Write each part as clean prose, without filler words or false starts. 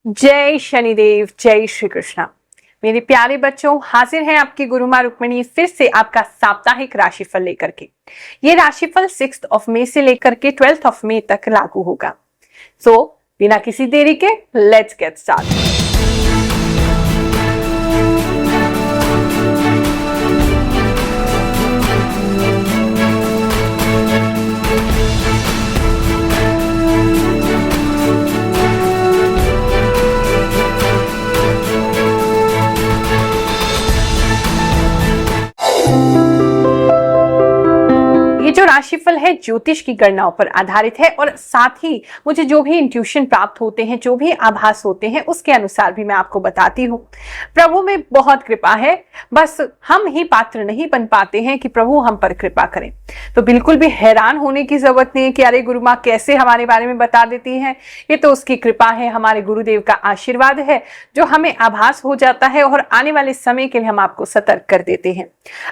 जय शनिदेव, जय श्री कृष्णा। मेरे प्यारे बच्चों, हाजिर हैं आपकी गुरु माँ रुक्मिणी फिर से आपका साप्ताहिक राशिफल लेकर के। ये राशिफल 6 मई से लेकर के 12 मई तक लागू होगा। बिना किसी देरी के लेट्स गेट स्टार्ट। ये जो राशिफल है ज्योतिष की गणनाओं पर आधारित है और साथ ही मुझे जो भी इंट्यूशन प्राप्त होते हैं, जो भी आभास होते हैं, उसके अनुसार भी मैं आपको बताती हूँ। प्रभु में बहुत कृपा है, बस हम ही पात्र नहीं बन पाते हैं कि प्रभु हम पर कृपा करें। तो बिल्कुल भी हैरान होने की जरूरत नहीं है कि अरे गुरु माँ कैसे हमारे बारे में बता देती हैं। ये तो उसकी कृपा है, हमारे गुरुदेव का आशीर्वाद है जो हमें आभास हो जाता है और आने वाले समय के लिए हम आपको सतर्क कर देते हैं।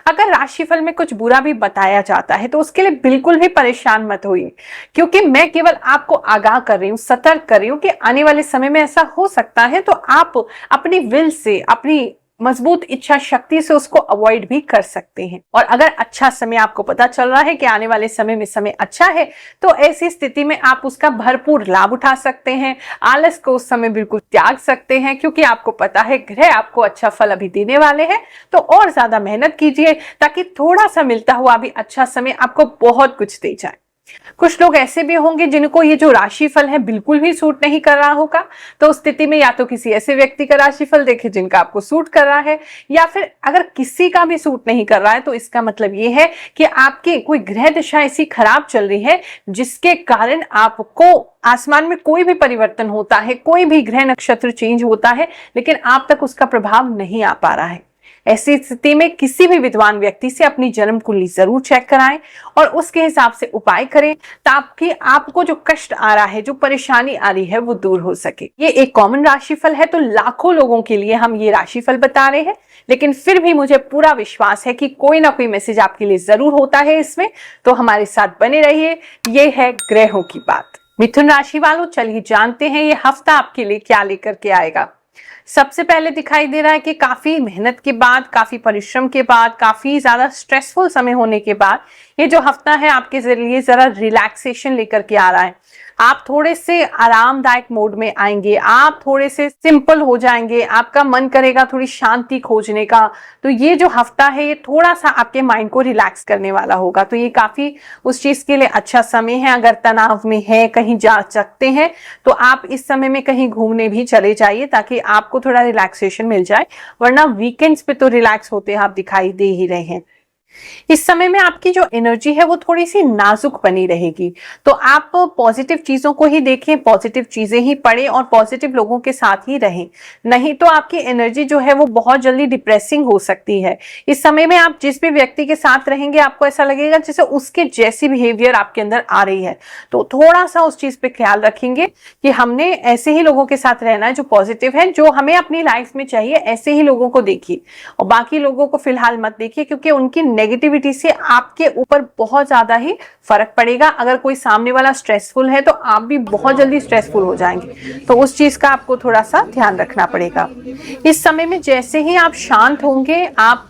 अगर राशिफल में कुछ बुरा भी बताया जाता है तो उसके लिए बिल्कुल भी परेशान मत होइए, क्योंकि मैं केवल आपको आगाह कर रही हूँ, सतर्क कर रही हूँ कि आने वाले समय में ऐसा हो सकता है। तो आप अपनी विल से, अपनी मजबूत इच्छा शक्ति से उसको अवॉइड भी कर सकते हैं। और अगर अच्छा समय आपको पता चल रहा है कि आने वाले समय में समय अच्छा है, तो ऐसी स्थिति में आप उसका भरपूर लाभ उठा सकते हैं। आलस को उस समय बिल्कुल त्याग सकते हैं, क्योंकि आपको पता है ग्रह आपको अच्छा फल अभी देने वाले हैं। तो और ज्यादा मेहनत कीजिए ताकि थोड़ा सा मिलता हुआ भी अच्छा समय आपको बहुत कुछ दे जाए। कुछ लोग ऐसे भी होंगे जिनको ये जो राशिफल है बिल्कुल भी सूट नहीं कर रहा होगा। तो उस स्थिति में या तो किसी ऐसे व्यक्ति का राशिफल देखें जिनका आपको सूट कर रहा है, या फिर अगर किसी का भी सूट नहीं कर रहा है तो इसका मतलब ये है कि आपकी कोई ग्रह दिशा ऐसी खराब चल रही है जिसके कारण आपको आसमान में कोई भी परिवर्तन होता है, कोई भी ग्रह नक्षत्र चेंज होता है, लेकिन आप तक उसका प्रभाव नहीं आ पा रहा है। ऐसी स्थिति में किसी भी विद्वान व्यक्ति से अपनी जन्म कुंडली जरूर चेक कराएं और उसके हिसाब से उपाय करें, ताकि आपको जो कष्ट आ रहा है, जो परेशानी आ रही है, वो दूर हो सके। ये एक कॉमन राशिफल है, तो लाखों लोगों के लिए हम ये राशिफल बता रहे हैं, लेकिन फिर भी मुझे पूरा विश्वास है कि कोई ना कोई मैसेज आपके लिए जरूर होता है इसमें। तो हमारे साथ बने रहिए। ये है ग्रहों की बात। मिथुन राशि वालों, चलिए जानते हैं ये हफ्ता आपके लिए क्या लेकर के आएगा। सबसे पहले दिखाई दे रहा है कि काफी मेहनत के बाद, काफी परिश्रम के बाद, काफी ज्यादा स्ट्रेसफुल समय होने के बाद ये जो हफ्ता है आपके लिए जरा रिलैक्सेशन लेकर के आ रहा है। आप थोड़े से आरामदायक मोड में आएंगे, आप थोड़े से सिंपल हो जाएंगे, आपका मन करेगा थोड़ी शांति खोजने का। तो ये जो हफ्ता है ये थोड़ा सा आपके माइंड को रिलैक्स करने वाला होगा। तो ये काफी उस चीज के लिए अच्छा समय है। अगर तनाव में है, कहीं जा सकते हैं, तो आप इस समय में कहीं घूमने भी चले जाइए ताकि आपको थोड़ा रिलैक्सेशन मिल जाए। वरना वीकेंड्स पे तो रिलैक्स होते आप दिखाई दे ही रहे हैं। इस समय में आपकी जो एनर्जी है वो थोड़ी सी नाजुक बनी रहेगी। तो आप पॉजिटिव चीजों को ही देखें, पॉजिटिव चीजें ही पढ़ें और पॉजिटिव लोगों के साथ ही रहें। नहीं तो आपकी एनर्जी जो है वो बहुत जल्दी डिप्रेसिंग हो सकती है। इस समय में आप जिस भी व्यक्ति के साथ रहेंगे आपको ऐसा लगेगा जैसे उसके जैसी बिहेवियर आपके अंदर आ रही है। तो थोड़ा सा उस चीज पे ख्याल रखेंगे कि हमने ऐसे ही लोगों के साथ रहना है जो पॉजिटिव है, जो हमें अपनी लाइफ में चाहिए। ऐसे ही लोगों को देखिए और बाकी लोगों को फिलहाल मत देखिए, क्योंकि उनकी नेगेटिविटी से आपके ऊपर बहुत ज्यादा ही फर्क पड़ेगा। अगर कोई सामने वाला स्ट्रेसफुल है तो आप भी बहुत जल्दी स्ट्रेसफुल हो जाएंगे। तो उस चीज का आपको थोड़ा सा ध्यान रखना पड़ेगा। इस समय में जैसे ही आप शांत होंगे, आप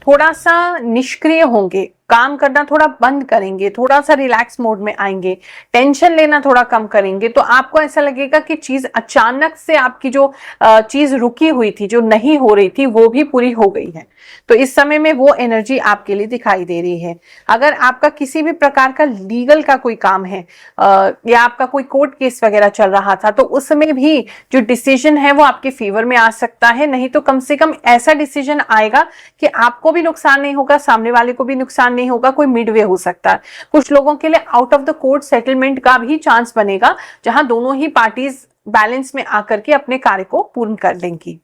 थोड़ा सा निष्क्रिय होंगे, काम करना थोड़ा बंद करेंगे, थोड़ा सा रिलैक्स मोड में आएंगे, टेंशन लेना थोड़ा कम करेंगे, तो आपको ऐसा लगेगा कि चीज अचानक से आपकी जो चीज रुकी हुई थी, जो नहीं हो रही थी, वो भी पूरी हो गई है। तो इस समय में वो एनर्जी आपके लिए दिखाई दे रही है। अगर आपका किसी भी प्रकार का लीगल का कोई काम है या आपका कोई कोर्ट केस वगैरह चल रहा था, तो उसमें भी जो डिसीजन है वो आपके फेवर में आ सकता है। नहीं तो कम से कम ऐसा डिसीजन आएगा कि आपको भी नुकसान नहीं होगा, सामने वाले को भी नुकसान नहीं होगा, कोई मिडवे हो सकता है। कुछ लोगों के लिए out of the court settlement का भी चांस बनेगा, जहां दोनों ही पार्टीज बैलेंस में आकर के अपने कार्य को पूर्ण कर लेंगी।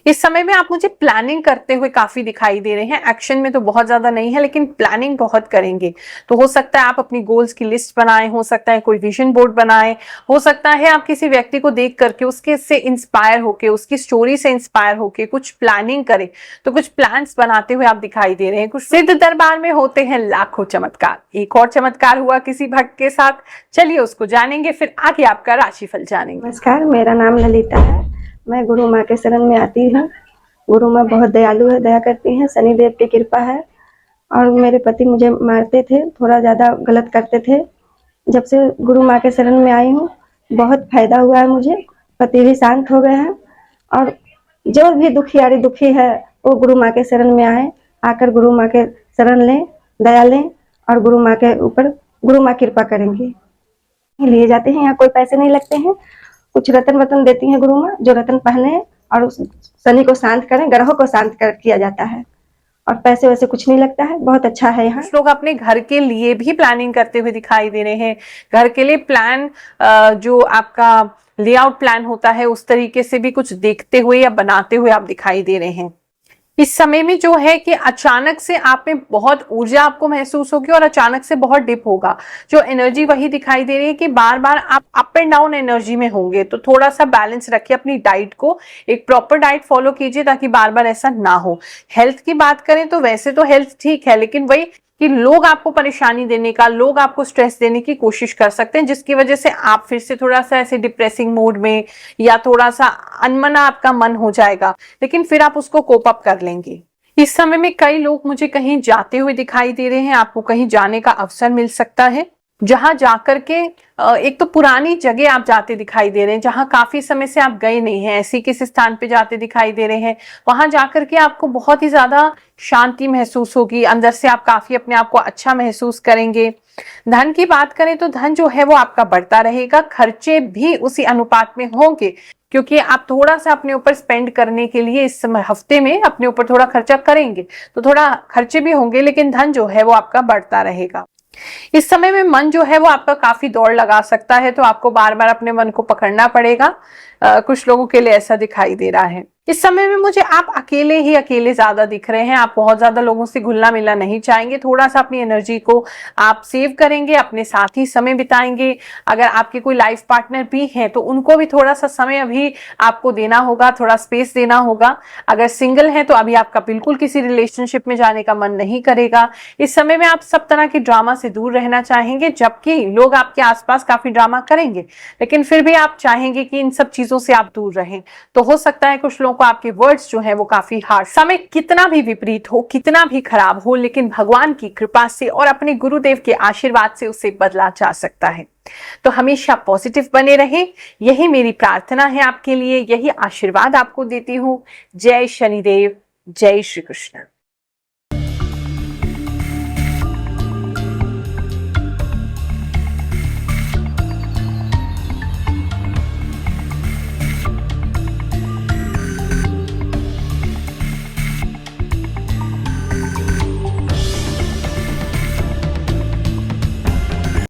इस समय में आप मुझे प्लानिंग करते हुए काफी दिखाई दे रहे हैं। एक्शन में तो बहुत ज्यादा नहीं है, लेकिन प्लानिंग बहुत करेंगे। तो हो सकता है आप अपनी गोल्स की लिस्ट बनाएं, हो सकता है कोई विजन बोर्ड बनाएं, हो सकता है आप किसी व्यक्ति को देख करके उसके से इंस्पायर होके, उसकी स्टोरी से इंस्पायर होके कुछ प्लानिंग करें। तो कुछ प्लान्स बनाते हुए आप दिखाई दे रहे हैं। कुछ सिद्ध दरबार में होते हैं लाखों चमत्कार। एक और चमत्कार हुआ किसी भक्त के साथ, चलिए उसको जानेंगे, फिर आगे आपका राशिफल जानेंगे। नमस्कार, मेरा नाम ललिता है। मैं गुरु माँ के शरण में आती हूँ। गुरु माँ बहुत दयालु है, दया करती हैं, शनिदेव की कृपा है। और मेरे पति मुझे मारते थे, थोड़ा ज़्यादा गलत करते थे। जब से गुरु माँ के शरण में आई हूँ बहुत फायदा हुआ है मुझे। पति भी शांत हो गए हैं। और जो भी दुखी है वो गुरु माँ के शरण में आए, आकर गुरु माँ के शरण लें, दया लें और गुरु माँ के ऊपर गुरु माँ कृपा करेंगे। लिए जाते हैं, यहाँ कोई पैसे नहीं लगते हैं। कुछ रतन वतन देती हैं गुरु माँ, जो रतन पहने और उस शनि को शांत करें, ग्रहों को शांत कर किया जाता है और पैसे वैसे कुछ नहीं लगता है। बहुत अच्छा है यहाँ। कुछ लोग अपने घर के लिए भी प्लानिंग करते हुए दिखाई दे रहे हैं। घर के लिए प्लान जो आपका लेआउट प्लान होता है उस तरीके से भी कुछ देखते हुए या बनाते हुए आप दिखाई दे रहे हैं। इस समय में जो है कि अचानक से आप में बहुत ऊर्जा आपको महसूस होगी और अचानक से बहुत डिप होगा। जो एनर्जी वही दिखाई दे रही है कि बार बार आप अप एंड डाउन एनर्जी में होंगे, तो थोड़ा सा बैलेंस रखिए। अपनी डाइट को एक प्रॉपर डाइट फॉलो कीजिए ताकि बार बार ऐसा ना हो। हेल्थ की बात करें तो वैसे तो हेल्थ ठीक है, लेकिन वही कि लोग आपको परेशानी देने का, लोग आपको स्ट्रेस देने की कोशिश कर सकते हैं, जिसकी वजह से आप फिर से थोड़ा सा ऐसे डिप्रेसिंग मोड में या थोड़ा सा अनमना आपका मन हो जाएगा, लेकिन फिर आप उसको कोप अप कर लेंगे। इस समय में कई लोग मुझे कहीं जाते हुए दिखाई दे रहे हैं। आपको कहीं जाने का अवसर मिल सकता है, जहां जाकर के एक तो पुरानी जगह आप जाते दिखाई दे रहे हैं, जहां काफी समय से आप गए नहीं हैं, ऐसी किसी स्थान पे जाते दिखाई दे रहे हैं। वहां जाकर के आपको बहुत ही ज्यादा शांति महसूस होगी, अंदर से आप काफी अपने आप को अच्छा महसूस करेंगे। धन की बात करें तो धन जो है वो आपका बढ़ता रहेगा, खर्चे भी उसी अनुपात में होंगे, क्योंकि आप थोड़ा सा अपने ऊपर स्पेंड करने के लिए इस समय हफ्ते में अपने ऊपर थोड़ा खर्चा करेंगे, तो थोड़ा खर्चे भी होंगे, लेकिन धन जो है वो आपका बढ़ता रहेगा। इस समय में मन जो है वो आपका काफी दौड़ लगा सकता है, तो आपको बार बार अपने मन को पकड़ना पड़ेगा। कुछ लोगों के लिए ऐसा दिखाई दे रहा है। इस समय में मुझे आप अकेले ही अकेले ज्यादा दिख रहे हैं। आप बहुत ज्यादा लोगों से घुलना मिलना नहीं चाहेंगे। थोड़ा सा अपनी एनर्जी को आप सेव करेंगे, अपने साथ ही समय बिताएंगे। अगर आपके कोई लाइफ पार्टनर भी हैं तो उनको भी थोड़ा सा समय अभी आपको देना होगा, थोड़ा स्पेस देना होगा। अगर सिंगल हैं तो अभी आपका बिल्कुल किसी रिलेशनशिप में जाने का मन नहीं करेगा। इस समय में आप सब तरह के ड्रामा से दूर रहना चाहेंगे, जबकि लोग आपके आसपास काफी ड्रामा करेंगे, लेकिन फिर भी आप चाहेंगे कि इन सब चीजों से आप दूर रहें। तो हो सकता है कुछ लोगों को आपके वर्ड्स जो हैं वो काफी हार्श। समय कितना भी विपरीत हो, कितना भी खराब हो, लेकिन भगवान की कृपा से और अपने गुरुदेव के आशीर्वाद से उसे बदला जा सकता है। तो हमेशा पॉजिटिव बने रहें, यही मेरी प्रार्थना है आपके लिए, यही आशीर्वाद आपको देती हूँ। जय शनिदेव, जय श्री कृष्ण।